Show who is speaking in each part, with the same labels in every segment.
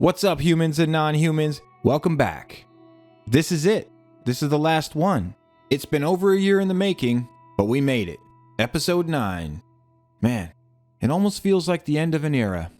Speaker 1: What's up, humans and non-humans? Welcome back. This is it. This is the last one. It's been over a year in the making, but we made it. Episode 9. Man, it almost feels like the end of an era.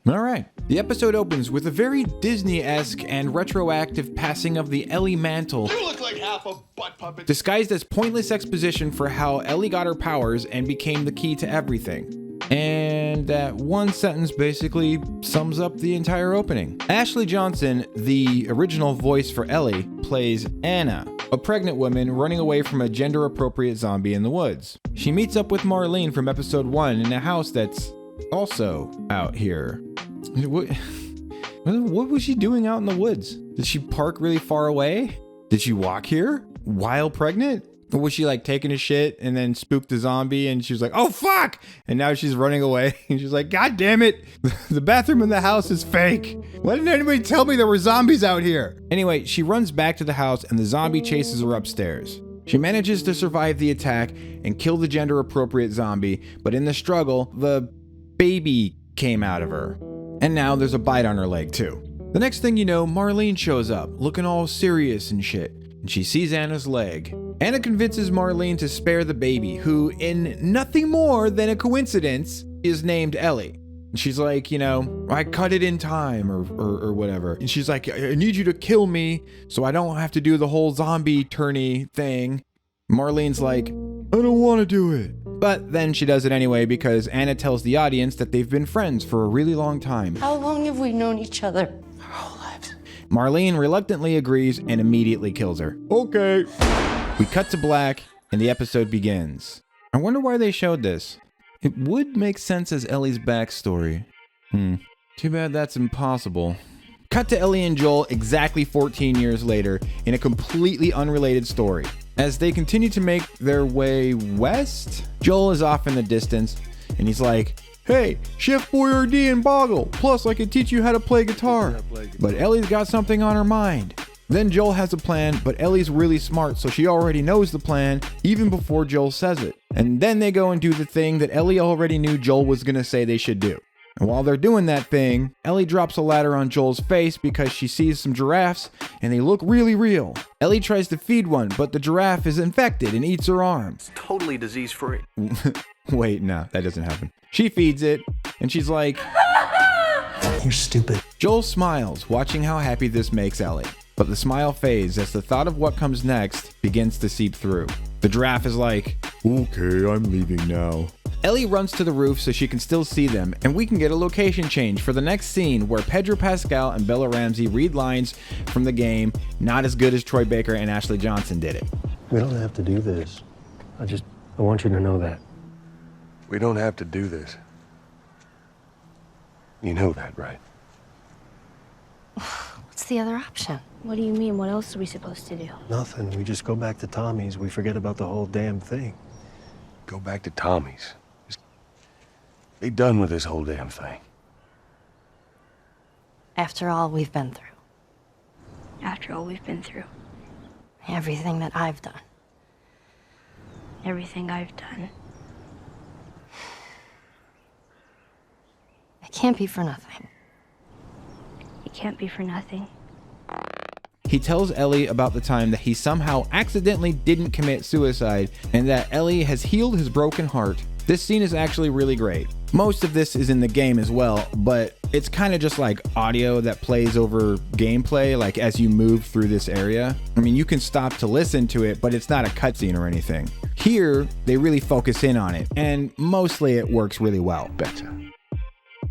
Speaker 1: Alright, the episode opens with a very Disney-esque and retroactive passing of the Ellie mantle.
Speaker 2: You look like half a butt puppet.
Speaker 1: Disguised as pointless exposition for how Ellie got her powers and became the key to everything. And that one sentence basically sums up the entire opening. Ashley Johnson, the original voice for Ellie, plays Anna, a pregnant woman running away from a gender-appropriate zombie in the woods. She meets up with Marlene from episode 1 in a house that's also out here. What was she doing out in the woods? Did she park really far away? Did she walk here while pregnant? Or was she like taking a shit and then spooked the zombie and she was like, oh fuck! And now she's running away and she's like, god damn it! The bathroom in the house is fake! Why didn't anybody tell me there were zombies out here? Anyway, she runs back to the house and the zombie chases her upstairs. She manages to survive the attack and kill the gender appropriate zombie, but in the struggle, the baby came out of her. And now there's a bite on her leg too. The next thing you know, Marlene shows up, looking all serious and shit, and she sees Anna's leg. Anna convinces Marlene to spare the baby, who, in nothing more than a coincidence, is named Ellie. And she's like, I cut it in time or whatever. And she's like, I need you to kill me so I don't have to do the whole zombie tourney thing. Marlene's like, I don't want to do it. But then she does it anyway because Anna tells the audience that they've been friends for a really long time.
Speaker 3: How long have we known each other? Our whole lives.
Speaker 1: Marlene reluctantly agrees and immediately kills her. Okay. We cut to black and the episode begins. I wonder why they showed this. It would make sense as Ellie's backstory. Too bad that's impossible. Cut to Ellie and Joel exactly 14 years later in a completely unrelated story. As they continue to make their way west, Joel is off in the distance and he's like, hey, Chef Boyardee and Boggle, plus I can teach you how to play guitar. But Ellie's got something on her mind. Then Joel has a plan, but Ellie's really smart, so she already knows the plan even before Joel says it. And then they go and do the thing that Ellie already knew Joel was gonna say they should do. And while they're doing that thing, Ellie drops a ladder on Joel's face because she sees some giraffes and they look really real. Ellie tries to feed one, but the giraffe is infected and eats her arm.
Speaker 2: It's totally disease-free.
Speaker 1: Wait, no, that doesn't happen. She feeds it and she's like,
Speaker 4: you're stupid.
Speaker 1: Joel smiles, watching how happy this makes Ellie. But the smile fades as the thought of what comes next begins to seep through. The giraffe is like, okay, I'm leaving now. Ellie runs to the roof so she can still see them, and we can get a location change for the next scene where Pedro Pascal and Bella Ramsey read lines from the game, not as good as Troy Baker and Ashley Johnson did it.
Speaker 4: We don't have to do this. I want you to know that.
Speaker 5: We don't have to do this. You know that, right?
Speaker 3: What's the other option? What do you mean? What else are we supposed to do?
Speaker 4: Nothing. We just go back to Tommy's. We forget about the whole damn thing.
Speaker 5: Go back to Tommy's. Just be done with this whole damn thing.
Speaker 3: After all we've been through.
Speaker 6: After all we've been through.
Speaker 3: Everything that I've done.
Speaker 6: Everything I've done.
Speaker 3: It can't be for nothing.
Speaker 6: It can't be for nothing.
Speaker 1: He tells Ellie about the time that he somehow accidentally didn't commit suicide and that Ellie has healed his broken heart. This scene is actually really great. Most of this is in the game as well, but it's kind of just like audio that plays over gameplay, like as you move through this area. I mean, you can stop to listen to it, but it's not a cutscene or anything. Here, they really focus in on it, and mostly it works really well.
Speaker 5: Better.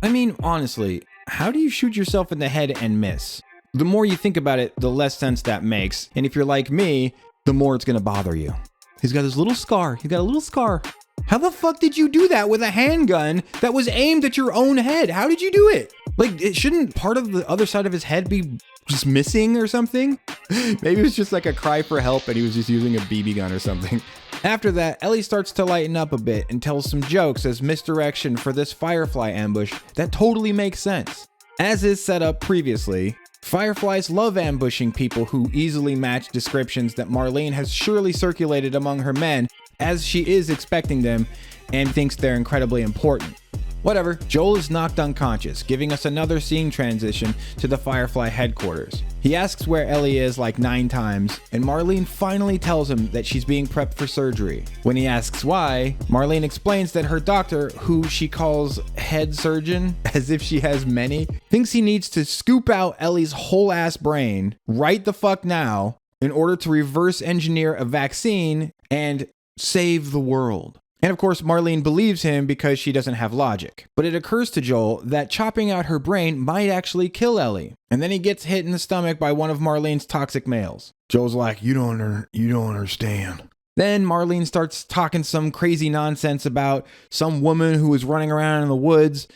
Speaker 1: I mean, honestly, how do you shoot yourself in the head and miss? The more you think about it, the less sense that makes. And if you're like me, the more it's gonna bother you. He's got his little scar. He's got a little scar. How the fuck did you do that with a handgun that was aimed at your own head? How did you do it? Like, it shouldn't part of the other side of his head be just missing or something? Maybe it was just like a cry for help and he was just using a BB gun or something. After that, Ellie starts to lighten up a bit and tells some jokes as misdirection for this Firefly ambush that totally makes sense. As is set up previously, Fireflies love ambushing people who easily match descriptions that Marlene has surely circulated among her men, as she is expecting them and thinks they're incredibly important. Whatever, Joel is knocked unconscious, giving us another scene transition to the Firefly headquarters. He asks where Ellie is like 9 times, and Marlene finally tells him that she's being prepped for surgery. When he asks why, Marlene explains that her doctor, who she calls head surgeon, as if she has many, thinks he needs to scoop out Ellie's whole ass brain right the fuck now in order to reverse engineer a vaccine and save the world. And of course, Marlene believes him because she doesn't have logic. But it occurs to Joel that chopping out her brain might actually kill Ellie. And then he gets hit in the stomach by one of Marlene's toxic males. Joel's like, you don't understand. Then Marlene starts talking some crazy nonsense about some woman who was running around in the woods,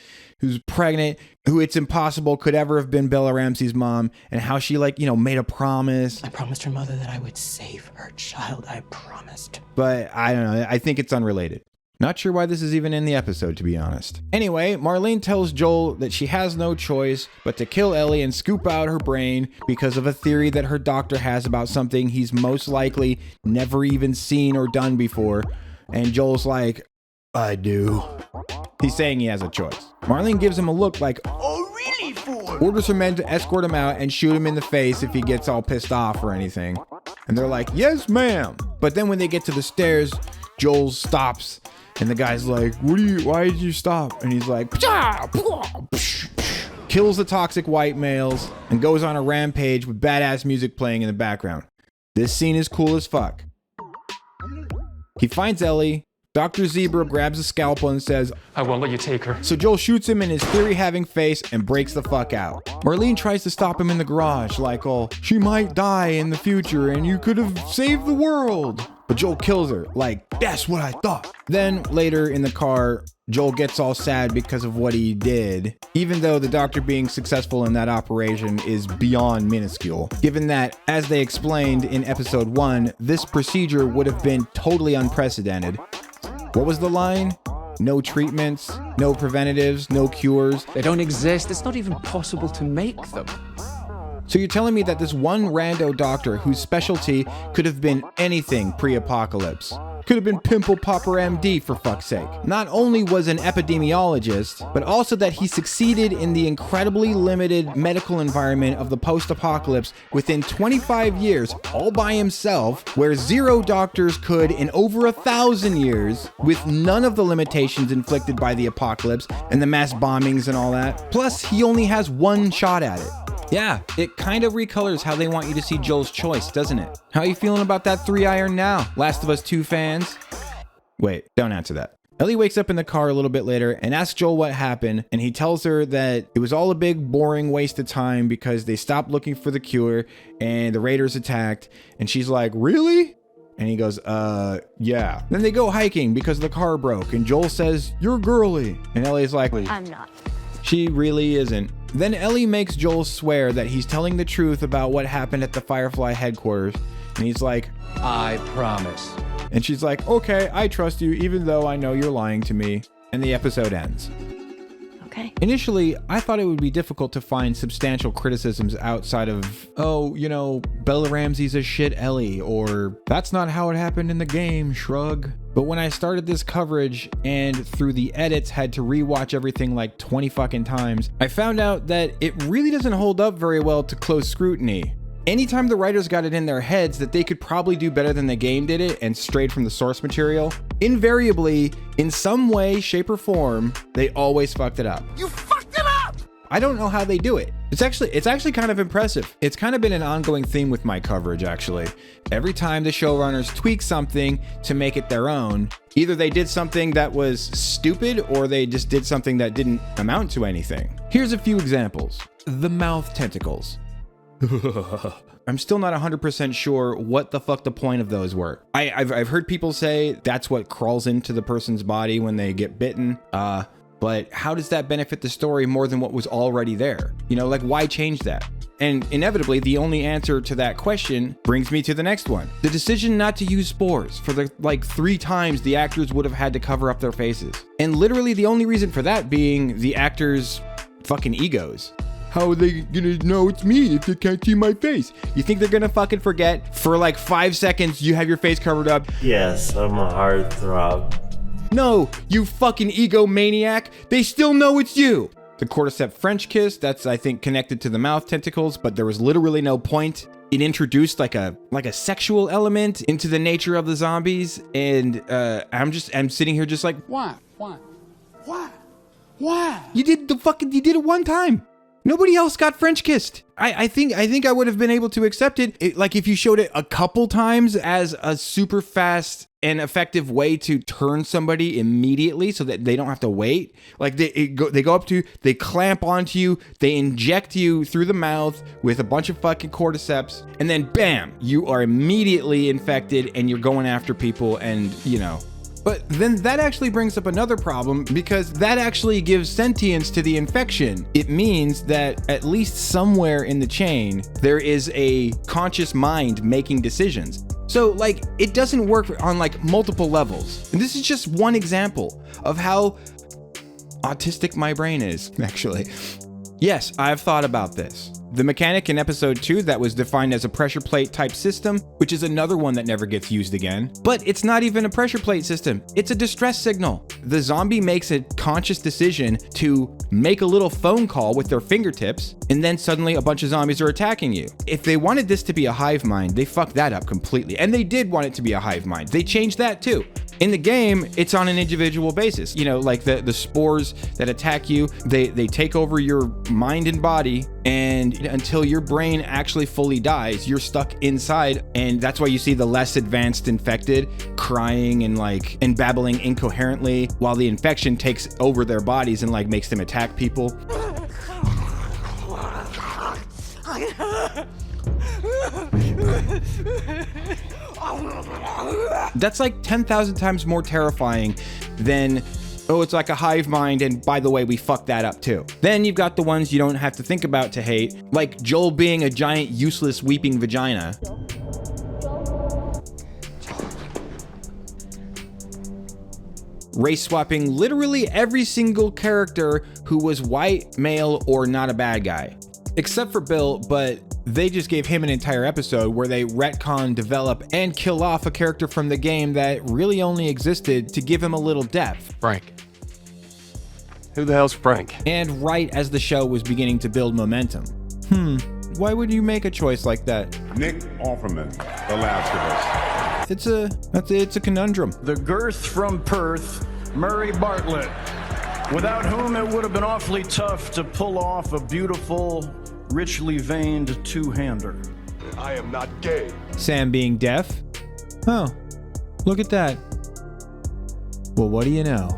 Speaker 1: who's pregnant, who it's impossible could ever have been Bella Ramsey's mom, and how she made a promise.
Speaker 7: I promised her mother that I would save her child. I promised.
Speaker 1: But I don't know, I think it's unrelated. Not sure why this is even in the episode, to be honest. Anyway, Marlene tells Joel that she has no choice but to kill Ellie and scoop out her brain because of a theory that her doctor has about something he's most likely never even seen or done before. And Joel's like, I do. He's saying he has a choice. Marlene gives him a look like, oh really, fool? Orders her men to escort him out and shoot him in the face if he gets all pissed off or anything. And they're like, yes, ma'am. But then when they get to the stairs, Joel stops. And the guy's like, why did you stop? And he's like, kills the toxic white males and goes on a rampage with badass music playing in the background. This scene is cool as fuck. He finds Ellie. Dr. Zebra grabs a scalpel and says,
Speaker 8: I won't let you take her.
Speaker 1: So Joel shoots him in his theory-having face and breaks the fuck out. Marlene tries to stop him in the garage, like, oh, she might die in the future and you could have saved the world. But Joel kills her, like, that's what I thought. Then later in the car, Joel gets all sad because of what he did, even though the doctor being successful in that operation is beyond minuscule, given that, as they explained in episode 1, this procedure would have been totally unprecedented. What was the line? No treatments, no preventatives, no cures.
Speaker 9: They don't exist. It's not even possible to make them.
Speaker 1: So you're telling me that this one rando doctor whose specialty could have been anything pre-apocalypse, could have been Pimple Popper MD for fuck's sake, not only was an epidemiologist, but also that he succeeded in the incredibly limited medical environment of the post-apocalypse within 25 years, all by himself, where 0 doctors could in over 1,000 years, with none of the limitations inflicted by the apocalypse and the mass bombings and all that. Plus, he only has 1 shot at it. Yeah, it kind of recolors how they want you to see Joel's choice, doesn't it? How are you feeling about that 3-iron now? Last of Us 2 fans? Wait, don't answer that. Ellie wakes up in the car a little bit later and asks Joel what happened, and he tells her that it was all a big, boring waste of time because they stopped looking for the cure and the raiders attacked, and she's like, really? And he goes, yeah. Then they go hiking because the car broke, and Joel says, you're girly. And Ellie's like,
Speaker 3: I'm not.
Speaker 1: She really isn't. Then Ellie makes Joel swear that he's telling the truth about what happened at the Firefly headquarters. And he's like,
Speaker 9: I promise.
Speaker 1: And she's like, okay, I trust you even though I know you're lying to me. And the episode ends.
Speaker 3: Okay.
Speaker 1: Initially, I thought it would be difficult to find substantial criticisms outside of, oh, Bella Ramsey's a shit Ellie, or that's not how it happened in the game, shrug. But when I started this coverage and through the edits had to rewatch everything like 20 fucking times, I found out that it really doesn't hold up very well to close scrutiny. Anytime the writers got it in their heads that they could probably do better than the game did it and strayed from the source material, invariably, in some way, shape, or form, they always fucked it up.
Speaker 2: You fucked it up!
Speaker 1: I don't know how they do it. It's actually kind of impressive. It's kind of been an ongoing theme with my coverage, actually. Every time the showrunners tweak something to make it their own, either they did something that was stupid or they just did something that didn't amount to anything. Here's a few examples. The mouth tentacles. I'm still not 100% sure what the fuck the point of those were. I've heard people say that's what crawls into the person's body when they get bitten. But how does that benefit the story more than what was already there? Why change that? And inevitably, the only answer to that question brings me to the next one. The decision not to use spores for the 3 times the actors would have had to cover up their faces. And literally the only reason for that being the actors' fucking egos. How are they gonna know it's me if they can't see my face? You think they're gonna fucking forget for 5 seconds you have your face covered up?
Speaker 10: Yes, I'm a heartthrob.
Speaker 1: No, you fucking egomaniac. They still know it's you. The cordyceps French kiss, that's I think connected to the mouth tentacles, but there was literally no point. It introduced like a sexual element into the nature of the zombies, and I'm sitting here just like, why? You did it one time. Nobody else got French kissed. I think I would have been able to accept it, like if you showed it a couple times as a super fast and effective way to turn somebody immediately so that they don't have to wait. Like they go up to you, they clamp onto you, they inject you through the mouth with a bunch of fucking cordyceps, and then bam, you are immediately infected and you're going after people, and you know. But then that actually brings up another problem, because that actually gives sentience to the infection. It means that at least somewhere in the chain, there is a conscious mind making decisions. So like, it doesn't work on like multiple levels. And this is just one example of how autistic my brain is, actually. Yes, I've thought about this. The mechanic in episode 2 that was defined as a pressure plate type system, which is another one that never gets used again. But it's not even a pressure plate system, it's a distress signal. The zombie makes a conscious decision to make a little phone call with their fingertips, and then suddenly a bunch of zombies are attacking you. If they wanted this to be a hive mind, they fucked that up completely. And they did want it to be a hive mind. They changed that too. In the game, it's on an individual basis. You know, like the spores that attack you, they take over your mind and body, and until your brain actually fully dies, you're stuck inside. And that's why you see the less advanced infected crying and babbling incoherently, while the infection takes over their bodies and like makes them attack people. That's like 10,000 times more terrifying than, oh, it's like a hive mind, and by the way, we fucked that up too. Then you've got the ones you don't have to think about to hate, like Joel being a giant useless weeping vagina. Race swapping literally every single character who was white, male, or not a bad guy. Except for Bill, but they just gave him an entire episode where they retcon, develop, and kill off a character from the game that really only existed to give him a little depth.
Speaker 5: Frank. Who the hell's Frank?
Speaker 1: And right as the show was beginning to build momentum. Why would you make a choice like that?
Speaker 8: Nick Offerman, The Last of Us.
Speaker 1: It's a conundrum.
Speaker 10: The girth from Perth, Murray Bartlett, without whom it would have been awfully tough to pull off a beautiful, richly veined two-hander.
Speaker 8: I am not gay.
Speaker 1: Sam being deaf? Oh, look at that. Well, what do you know?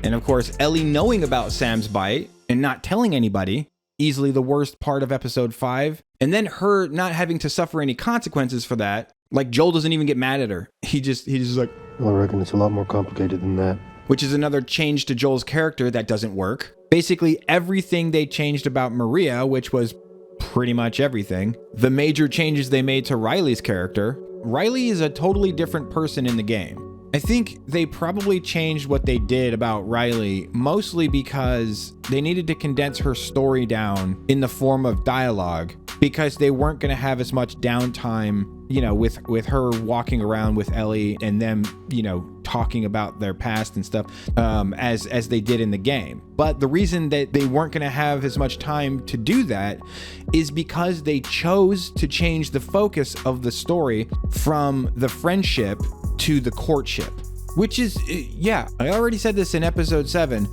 Speaker 1: And of course, Ellie knowing about Sam's bite and not telling anybody, easily the worst part of episode 5. And then her not having to suffer any consequences for that. Like Joel doesn't even get mad at her. He's just like,
Speaker 4: Well, I reckon it's a lot more complicated than that.
Speaker 1: Which is another change to Joel's character that doesn't work. Basically everything they changed about Maria, which was pretty much everything. The major changes they made to Riley's character. Riley is a totally different person in the game. I think they probably changed what they did about Riley mostly because they needed to condense her story down in the form of dialogue, because they weren't going to have as much downtime, you know, with her walking around with Ellie and them, you know, talking about their past and stuff as they did in the game. But the reason that they weren't going to have as much time to do that is because they chose to change the focus of the story from the friendship to the courtship, which is, yeah, I already said this in episode 7.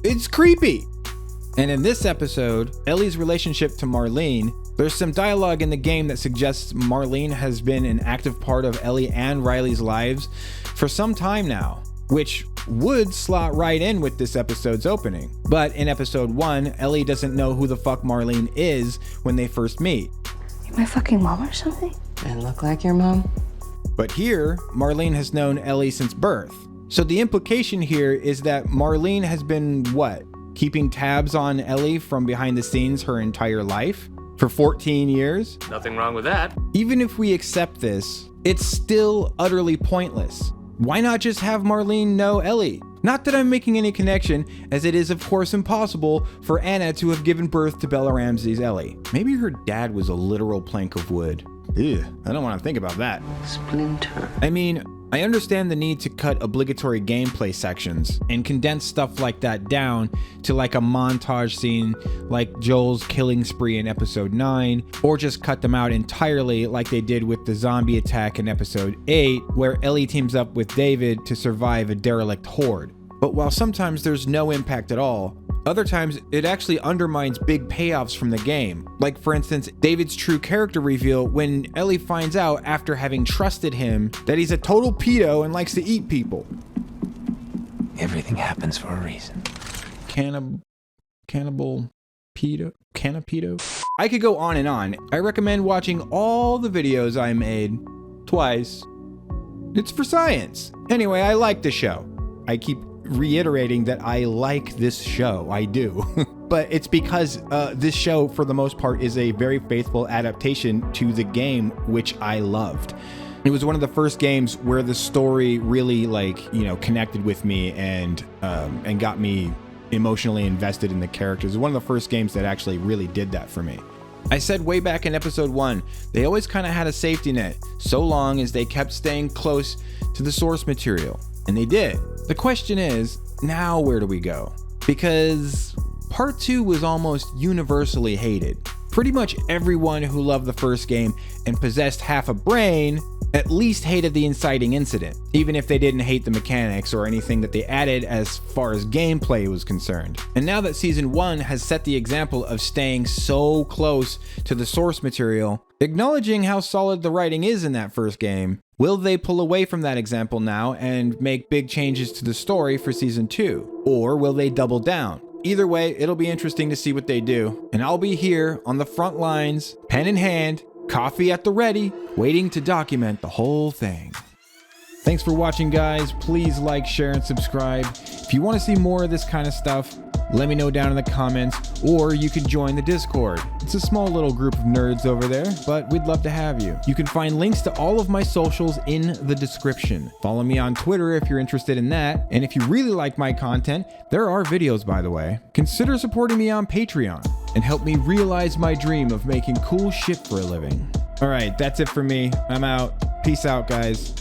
Speaker 1: It's creepy. And in this episode, Ellie's relationship to Marlene, there's some dialogue in the game that suggests Marlene has been an active part of Ellie and Riley's lives for some time now, which would slot right in with this episode's opening. But in episode 1, Ellie doesn't know who the fuck Marlene is when they first meet.
Speaker 3: You my fucking mom or something?
Speaker 7: And look like your mom?
Speaker 1: But here, Marlene has known Ellie since birth. So the implication here is that Marlene has been, what, keeping tabs on Ellie from behind the scenes her entire life? For 14 years?
Speaker 9: Nothing wrong with that.
Speaker 1: Even if we accept this, it's still utterly pointless. Why not just have Marlene know Ellie? Not that I'm making any connection, as it is of course impossible for Anna to have given birth to Bella Ramsey's Ellie. Maybe her dad was a literal plank of wood. Ew, I don't want to think about that.
Speaker 7: Splinter.
Speaker 1: I mean, I understand the need to cut obligatory gameplay sections and condense stuff like that down to like a montage scene like Joel's killing spree in episode 9, or just cut them out entirely like they did with the zombie attack in episode 8, where Ellie teams up with David to survive a derelict horde. But while sometimes there's no impact at all, other times it actually undermines big payoffs from the game. Like for instance, David's true character reveal when Ellie finds out after having trusted him that he's a total pedo and likes to eat people.
Speaker 7: Everything happens for a reason.
Speaker 1: Cannibal pedo? Canapedo? I could go on and on. I recommend watching all the videos I made twice. It's for science. Anyway, I like the show. I keep reiterating that I like this show. I do. But it's because this show, for the most part, is a very faithful adaptation to the game, which I loved. It was one of the first games where the story really, connected with me and got me emotionally invested in the characters. It was one of the first games that actually really did that for me. I said way back in episode 1, they always kind of had a safety net, so long as they kept staying close to the source material. And they did. The question is, now where do we go? Because part 2 was almost universally hated. Pretty much everyone who loved the first game and possessed half a brain at least hated the inciting incident, even if they didn't hate the mechanics or anything that they added as far as gameplay was concerned. And now that season 1 has set the example of staying so close to the source material, acknowledging how solid the writing is in that first game, will they pull away from that example now and make big changes to the story for season 2? Or will they double down? Either way, it'll be interesting to see what they do. And I'll be here on the front lines, pen in hand, coffee at the ready, waiting to document the whole thing. Thanks for watching, guys. Please like, share, and subscribe. If you want to see more of this kind of stuff, let me know down in the comments, or you can join the Discord. It's a small little group of nerds over there, but we'd love to have you. You can find links to all of my socials in the description. Follow me on Twitter if you're interested in that. And if you really like my content, there are videos, by the way. Consider supporting me on Patreon and help me realize my dream of making cool shit for a living. All right, that's it for me. I'm out. Peace out, guys.